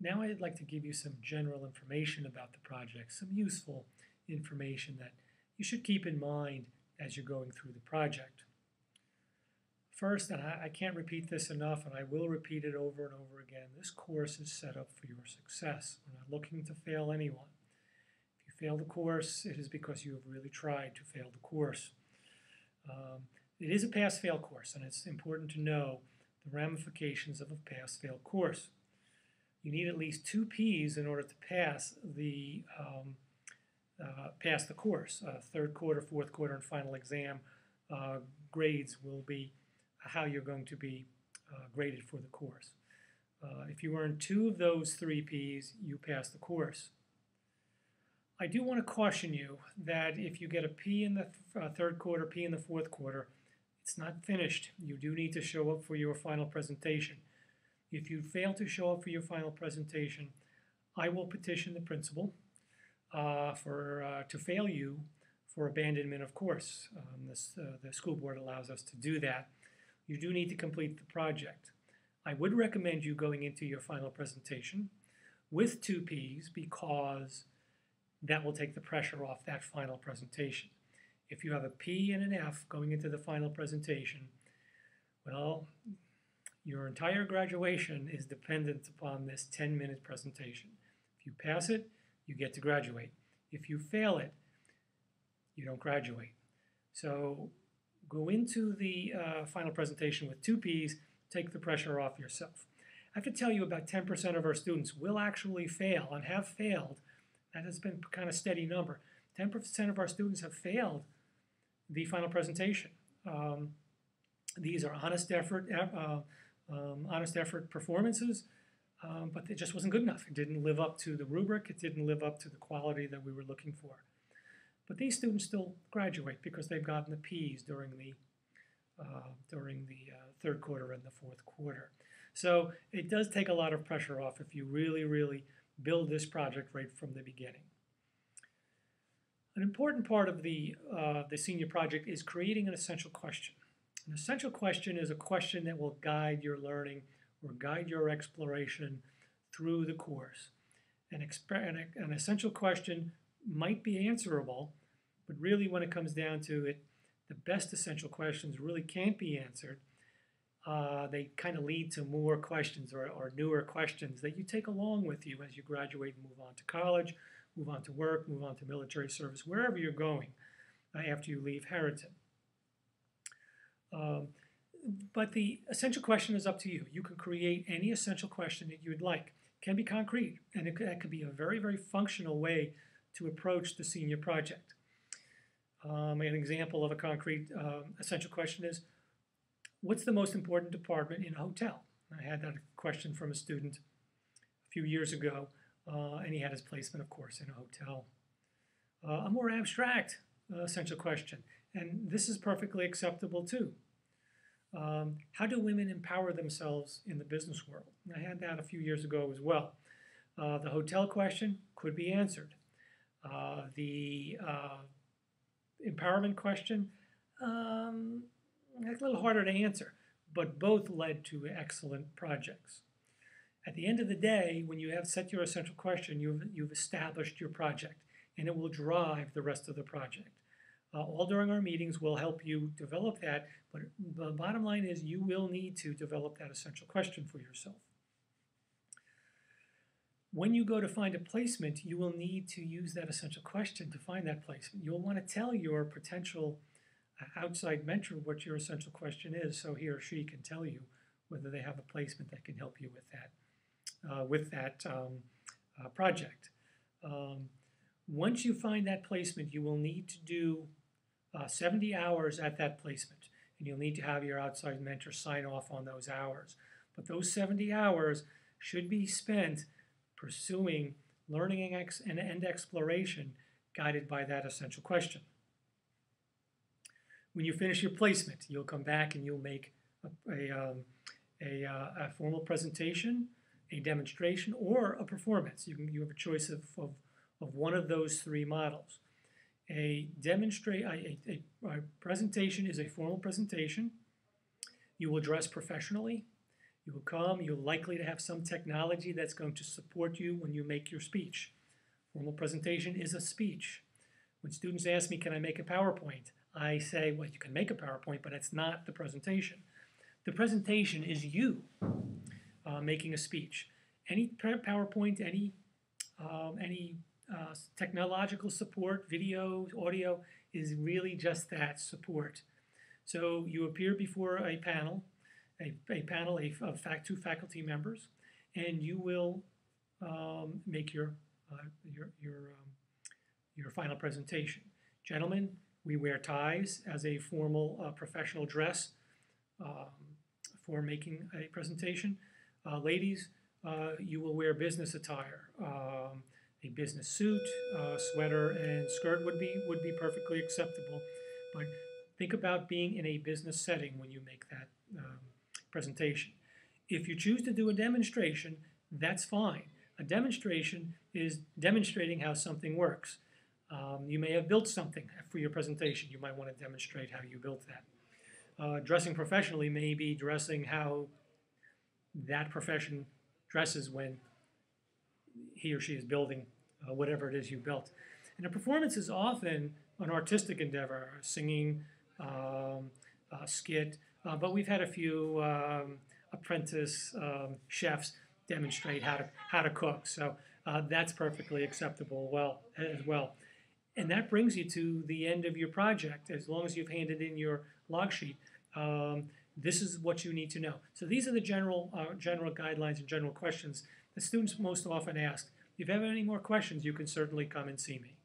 Now I'd like to give you some general information about the project, some useful information that you should keep in mind as you're going through the project. First, and I can't repeat this enough, and I will repeat it over and over again, this course is set up for your success. We're not looking to fail anyone. If you fail the course, it is because you have really tried to fail the course. It is a pass-fail course, and it's important to know the ramifications of a pass-fail course. You need at least 2 Ps in order to pass the course. Third quarter, fourth quarter, and final exam grades will be how you're going to be graded for the course. If you earn 2 of those 3 Ps, you pass the course. I do want to caution you that if you get a P in the third quarter, P in the fourth quarter, it's not finished. You do need to show up for your final presentation. If you fail to show up for your final presentation, I will petition the principal to fail you for abandonment of course. The school board allows us to do that. You do need to complete the project. I would recommend you going into your final presentation with 2 Ps because that will take the pressure off that final presentation. If you have a P and an F going into the final presentation, well, your entire graduation is dependent upon this 10-minute presentation. If you pass it, you get to graduate. If you fail it, you don't graduate. So go into the final presentation with 2 Ps, take the pressure off yourself. I have to tell you about 10% of our students will actually fail and have failed. That has been kind of steady number. 10% of our students have failed the final presentation. These are honest effort performances, but it just wasn't good enough. It didn't live up to the rubric. It didn't live up to the quality that we were looking for. But these students still graduate because they've gotten the Ps during the third quarter and the fourth quarter. So it does take a lot of pressure off if you really, really build this project right from the beginning. An important part of the senior project is creating an essential question. An essential question is a question that will guide your learning or guide your exploration through the course. An essential question might be answerable, but really when it comes down to it, the best essential questions really can't be answered. They kind of lead to more questions or newer questions that you take along with you as you graduate and move on to college, move on to work, move on to military service, wherever you're going after you leave Harrington. But the essential question is up to you. You can create any essential question that you would like. It can be concrete, and that could be a very, very functional way to approach the senior project. An example of a concrete essential question is, what's the most important department in a hotel? I had that question from a student a few years ago, and he had his placement, of course, in a hotel. A more abstract essential question, and this is perfectly acceptable too. How do women empower themselves in the business world? And I had that a few years ago as well. The hotel question could be answered. The empowerment question, a little harder to answer, but both led to excellent projects. At the end of the day, when you have set your essential question, you've established your project, and it will drive the rest of the project. All during our meetings, we'll help you develop that, but the bottom line is you will need to develop that essential question for yourself. When you go to find a placement, you will need to use that essential question to find that placement. You'll want to tell your potential outside mentor what your essential question is, so he or she can tell you whether they have a placement that can help you with that project. Once you find that placement, you will need to do 70 hours at that placement, and you'll need to have your outside mentor sign off on those hours. But those 70 hours should be spent pursuing learning and exploration guided by that essential question. When you finish your placement, you'll come back and you'll make a formal presentation, a demonstration, or a performance. You have a choice of one of those 3 models. A presentation is a formal presentation. You will dress professionally. You will come, you're likely to have some technology that's going to support you when you make your speech. Formal presentation is a speech. When students ask me, can I make a PowerPoint? I say, well, you can make a PowerPoint, but it's not the presentation. The presentation is you making a speech. Any PowerPoint, any technological support, video, audio, is really just that, support. So you appear before a panel, of two faculty members, and you will make your final presentation. Gentlemen, we wear ties as a formal professional dress for making a presentation. Ladies, you will wear business attire. A business suit, sweater, and skirt would be perfectly acceptable. But think about being in a business setting when you make that presentation. If you choose to do a demonstration, that's fine. A demonstration is demonstrating how something works. You may have built something for your presentation. You might want to demonstrate how you built that. Dressing professionally may be dressing how that profession dresses when he or she is building whatever it is you built. And a performance is often an artistic endeavor, singing, a skit, but we've had a few apprentice chefs demonstrate how to cook, so that's perfectly acceptable as well. And that brings you to the end of your project. As long as you've handed in your log sheet, this is what you need to know. So these are the general guidelines and general questions the students most often ask. If you have any more questions, you can certainly come and see me.